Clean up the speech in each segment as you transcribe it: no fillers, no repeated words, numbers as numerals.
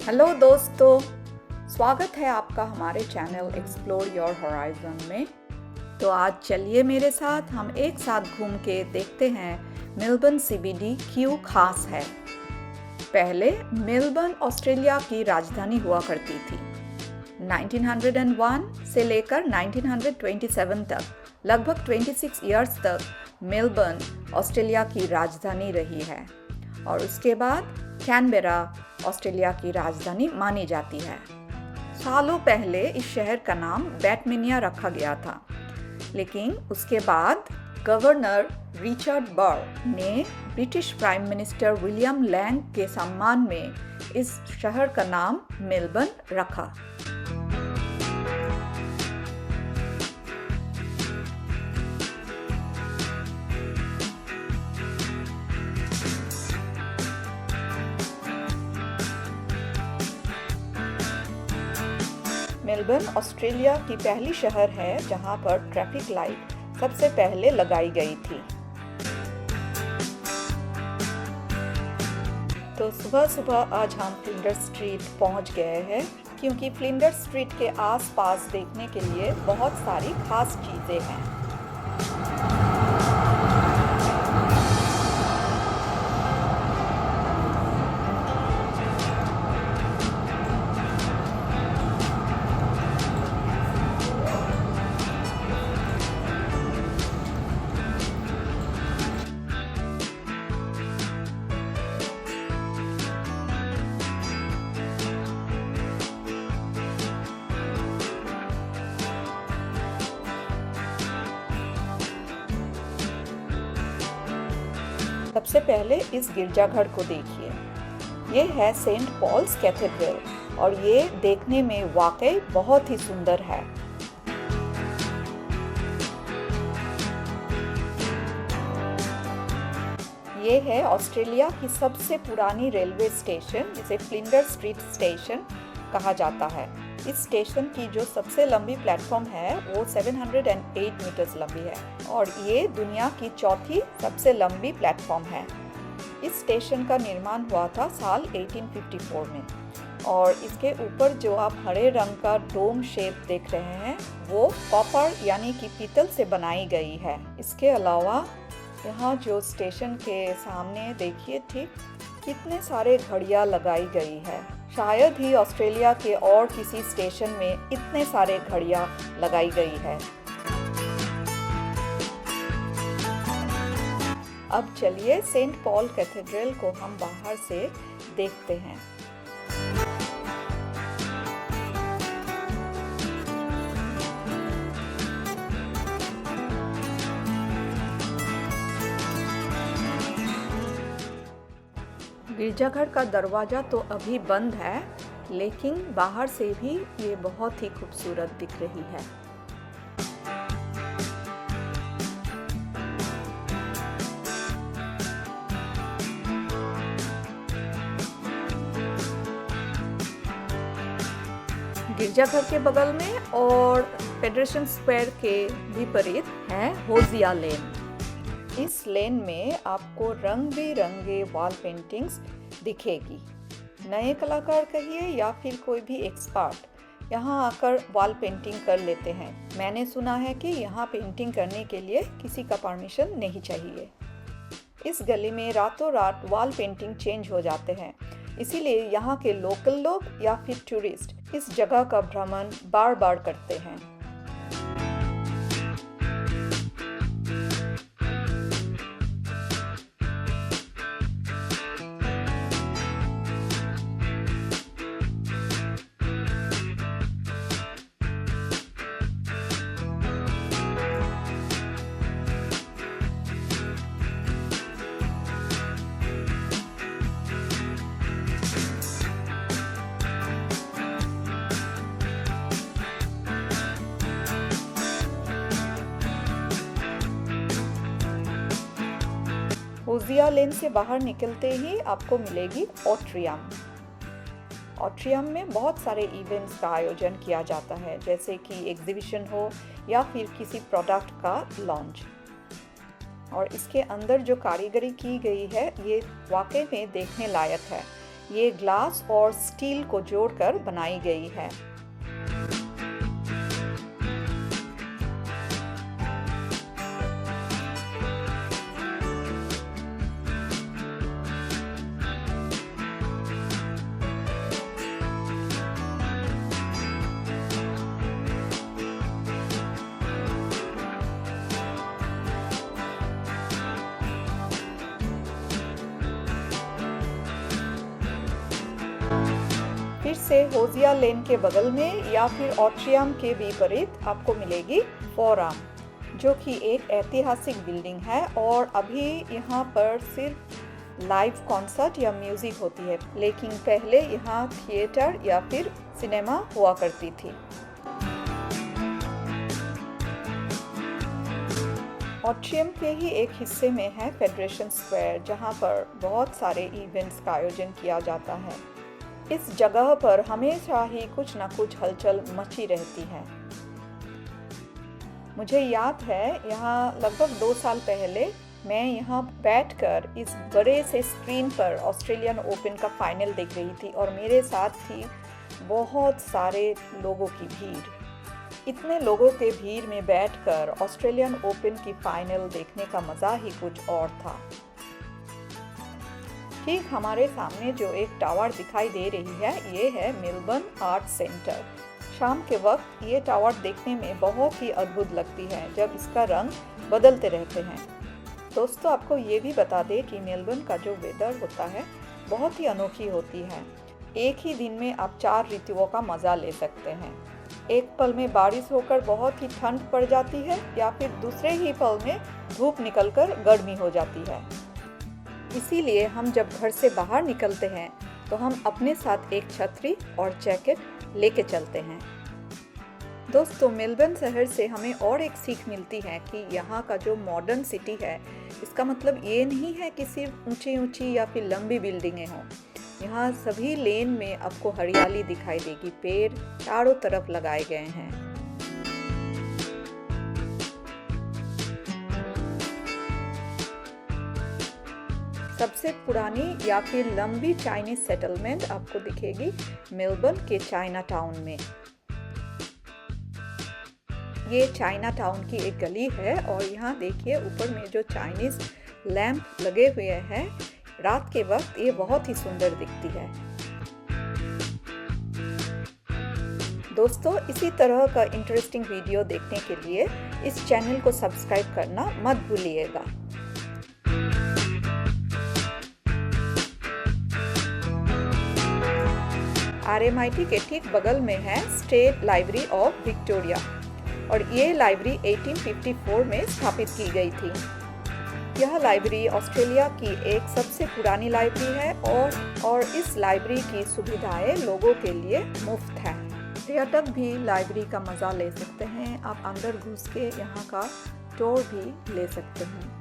Hello दोस्तों, स्वागत है आपका हमारे चैनल एक्सप्लोर योर हॉराइजन में। तो आज चलिए मेरे साथ हम एक साथ घूम के देखते हैं मेलबर्न सीबीडी क्यों खास है। पहले मेलबर्न ऑस्ट्रेलिया की राजधानी हुआ करती थी। 1901 से लेकर 1927 तक लगभग 26 इयर्स तक मेलबर्न ऑस्ट्रेलिया की राजधानी रही है और उसके बाद कैनबेरा ऑस्ट्रेलिया की राजधानी मानी जाती है। सालों पहले इस शहर का नाम बैटमेनिया रखा गया था, लेकिन उसके बाद गवर्नर रिचर्ड बर ने British prime minister William Lamb के सम्मान में इस शहर का नाम मेलबर्न रखा। मेलबर्न ऑस्ट्रेलिया की पहली शहर है जहां पर ट्रैफिक लाइट सबसे पहले लगाई गई थी। तो सुबह सुबह आज हम फ्लिंडर्स स्ट्रीट पहुंच गए हैं, क्योंकि फ्लिंडर्स स्ट्रीट के आसपास देखने के लिए बहुत सारी खास चीजें हैं। सबसे पहले इस गिरजाघर को देखिए। ये है सेंट पॉल्स कैथेड्रल और ये देखने में वाकई बहुत ही सुंदर है। ये है ऑस्ट्रेलिया की सबसे पुरानी रेलवे स्टेशन, जिसे फ्लिंडर्स स्ट्रीट स्टेशन कहा जाता है। इस स्टेशन की जो सबसे लंबी प्लेटफॉर्म है वो 708 मीटर्स लंबी है और ये दुनिया की चौथी सबसे लंबी प्लेटफॉर्म है। इस स्टेशन का निर्माण हुआ था साल 1854 में और इसके ऊपर जो आप हरे रंग का डोम शेप देख रहे हैं वो कॉपर यानी कि पीतल से बनाई गई है। इसके अलावा यहाँ जो स्टेशन के सामने देखिए ठीक कितने सारे घड़ियाँ लगाई गई है। शायद ही ऑस्ट्रेलिया के और किसी स्टेशन में इतने सारे घड़ियाँ लगाई गई है। अब चलिए सेंट पॉल कैथेड्रल को हम बाहर से देखते हैं। गिरजाघर का दरवाजा तो अभी बंद है, लेकिन बाहर से भी ये बहुत ही खूबसूरत दिख रही है। गिरजाघर के बगल में और फेडरेशन स्क्वायर के विपरीत है होजिया लेन। इस लेन में आपको रंग बिरंगे वॉल पेंटिंग्स दिखेगी। नए कलाकार कहिए या फिर कोई भी एक्सपर्ट यहाँ आकर वॉल पेंटिंग कर लेते हैं। मैंने सुना है कि यहाँ पेंटिंग करने के लिए किसी का परमिशन नहीं चाहिए। इस गली में रातों रात वॉल पेंटिंग चेंज हो जाते हैं, इसीलिए यहाँ के लोकल लोग या फिर टूरिस्ट इस जगह का भ्रमण बार बार करते हैं। होजिया लेन से बाहर निकलते ही आपको मिलेगी ऑट्रियम। ऑट्रियम में बहुत सारे इवेंट्स का आयोजन किया जाता है, जैसे कि एग्जीबिशन हो या फिर किसी प्रोडक्ट का लॉन्च। और इसके अंदर जो कारीगरी की गई है ये वाकई में देखने लायक है। ये ग्लास और स्टील को जोड़कर बनाई गई है। फिर से होजिया लेन के बगल में या फिर ऑट्रियम के विपरीत आपको मिलेगी फोरम, जो कि एक ऐतिहासिक बिल्डिंग है और अभी यहाँ पर सिर्फ लाइव कॉन्सर्ट या म्यूजिक होती है, लेकिन पहले यहाँ थिएटर या फिर सिनेमा हुआ करती थी। ऑट्रियम के ही एक हिस्से में है फेडरेशन स्क्वायर, जहाँ पर बहुत सारे इवेंट्स का आयोजन किया जाता है। इस जगह पर हमेशा ही कुछ न कुछ हलचल मची रहती है। मुझे याद है यहाँ लगभग 2 साल पहले मैं यहाँ बैठकर इस बड़े से स्क्रीन पर ऑस्ट्रेलियन ओपन का फाइनल देख रही थी और मेरे साथ थी बहुत सारे लोगों की भीड़। इतने लोगों के भीड़ में बैठकर ऑस्ट्रेलियन ओपन की फाइनल देखने का मज़ा ही कुछ और था। ठीक हमारे सामने जो एक टावर दिखाई दे रही है, ये है मेलबर्न आर्ट सेंटर। शाम के वक्त ये टावर देखने में बहुत ही अद्भुत लगती है जब इसका रंग बदलते रहते हैं। दोस्तों, आपको ये भी बता दें कि मेलबर्न का जो वेदर होता है बहुत ही अनोखी होती है। एक ही दिन में आप 4 ऋतुओं का मज़ा ले सकते हैं। एक पल में बारिश होकर बहुत ही ठंड पड़ जाती है या फिर दूसरे ही पल में धूप निकलकर गर्मी हो जाती है। इसीलिए हम जब घर से बाहर निकलते हैं तो हम अपने साथ एक छतरी और जैकेट लेके चलते हैं। दोस्तों, मेलबर्न शहर से हमें और एक सीख मिलती है कि यहाँ का जो मॉडर्न सिटी है, इसका मतलब ये नहीं है कि सिर्फ ऊंची ऊंची या फिर लंबी बिल्डिंगें हों। यहाँ सभी लेन में आपको हरियाली दिखाई देगी, पेड़ चारों तरफ लगाए गए हैं। सबसे पुरानी या फिर लंबी चाइनीज सेटलमेंट आपको दिखेगी मेलबर्न के चाइना टाउन में। ये चाइना टाउन की एक गली है और यहाँ देखिए ऊपर में जो चाइनीज लैंप लगे हुए हैं, रात के वक्त ये बहुत ही सुंदर दिखती है। दोस्तों, इसी तरह का इंटरेस्टिंग वीडियो देखने के लिए इस चैनल को सब्सक्राइब करना मत भूलिएगा। RMIT के ठीक बगल में है स्टेट लाइब्रेरी ऑफ विक्टोरिया और ये लाइब्रेरी 1854 में स्थापित की गई थी। यह लाइब्रेरी ऑस्ट्रेलिया की एक सबसे पुरानी लाइब्रेरी है और इस लाइब्रेरी की सुविधाएं लोगों के लिए मुफ्त है। पर्यटक भी लाइब्रेरी का मज़ा ले सकते हैं। आप अंदर घुस के यहाँ का टूर भी ले सकते हैं।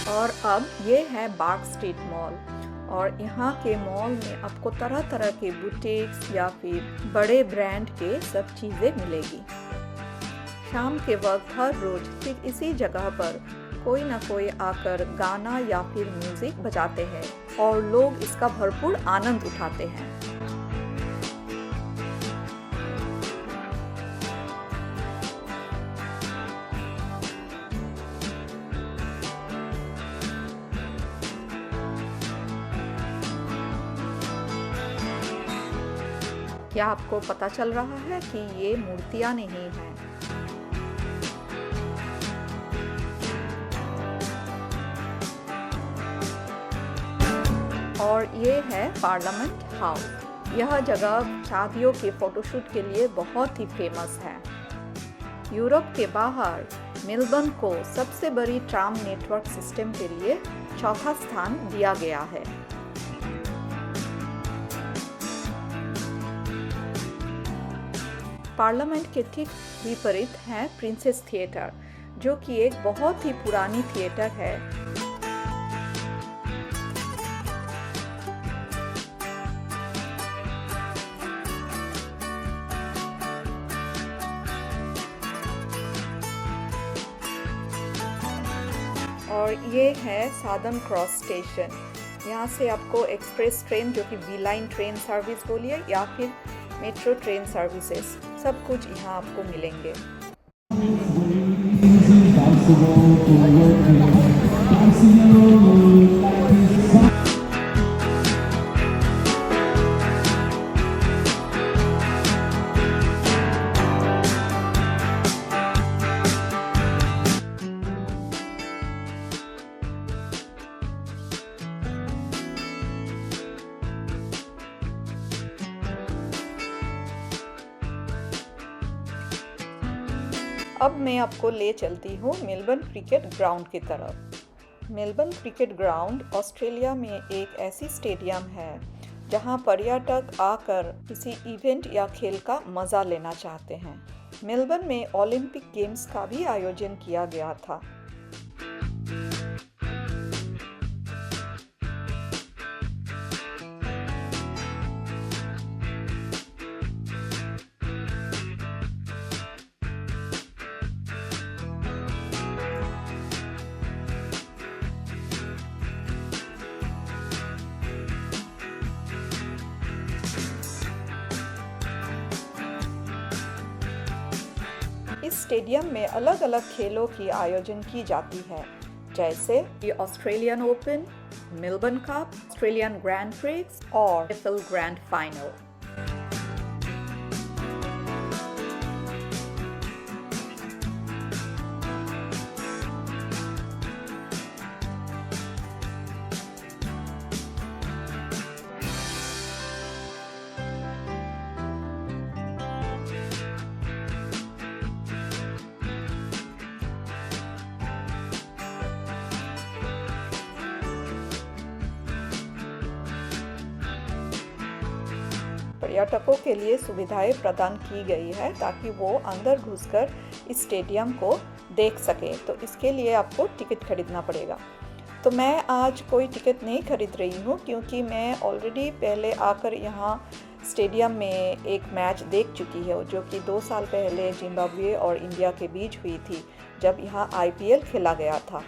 और अब ये है बार्क स्ट्रीट मॉल और यहाँ के मॉल में आपको तरह तरह के बुटीक्स या फिर बड़े ब्रांड के सब चीज़ें मिलेगी। शाम के वक्त हर रोज ठीक इसी जगह पर कोई ना कोई आकर गाना या फिर म्यूजिक बजाते हैं और लोग इसका भरपूर आनंद उठाते हैं। क्या आपको पता चल रहा है कि ये मूर्तियां नहीं हैं? और ये है पार्लियामेंट हाउस। यह जगह शादियों के फोटोशूट के लिए बहुत ही फेमस है। यूरोप के बाहर मेलबर्न को सबसे बड़ी ट्राम नेटवर्क सिस्टम के लिए चौथा स्थान दिया गया है। पार्लियामेंट के ठीक विपरीत है प्रिंसेस थिएटर, जो कि एक बहुत ही पुरानी थिएटर है। और ये है सादर्न क्रॉस स्टेशन। यहाँ से आपको एक्सप्रेस ट्रेन जो कि वी लाइन ट्रेन सर्विस बोलिए या फिर मेट्रो ट्रेन सर्विसेज सब कुछ यहाँ आपको मिलेंगे। अब मैं आपको ले चलती हूँ मेलबर्न क्रिकेट ग्राउंड की तरफ। मेलबर्न क्रिकेट ग्राउंड ऑस्ट्रेलिया में एक ऐसी स्टेडियम है जहाँ पर्यटक आकर किसी इवेंट या खेल का मज़ा लेना चाहते हैं। मेलबर्न में ओलंपिक गेम्स का भी आयोजन किया गया था। इस स्टेडियम में अलग अलग खेलों की आयोजन की जाती है, जैसे Australian open, Melbourne cup, Australian grand prix और एफएल ग्रैंड फाइनल। पर्यटकों के लिए सुविधाएं प्रदान की गई है ताकि वो अंदर घुसकर इस स्टेडियम को देख सके। तो इसके लिए आपको टिकट खरीदना पड़ेगा। तो मैं आज कोई टिकट नहीं खरीद रही हूँ क्योंकि मैं ऑलरेडी पहले आकर यहाँ स्टेडियम में एक मैच देख चुकी है जो कि 2 साल पहले जिम्बाब्वे और इंडिया के बीच हुई थी जब यहाँ आईपीएल खेला गया था।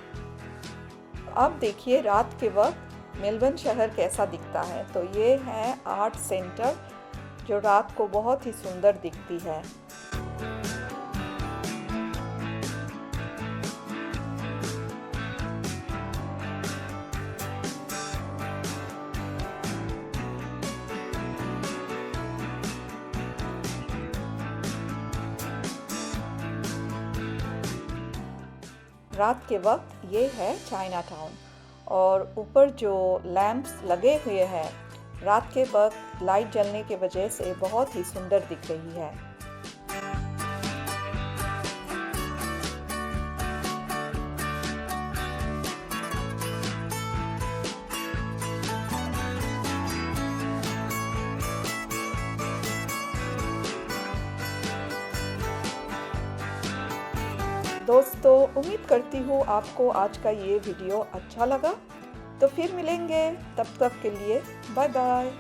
अब देखिए रात के वक्त मेलबर्न शहर कैसा दिखता है। तो ये है आर्ट सेंटर जो रात को बहुत ही सुंदर दिखती है। रात के वक्त ये है चाइना टाउन और ऊपर जो लैंप्स लगे हुए हैं रात के वक्त लाइट जलने की वजह से बहुत ही सुंदर दिख रही है। दोस्तों उम्मीद करती हूँ आपको आज का ये वीडियो अच्छा लगा। तो फिर मिलेंगे, तब तक के लिए बाय बाय।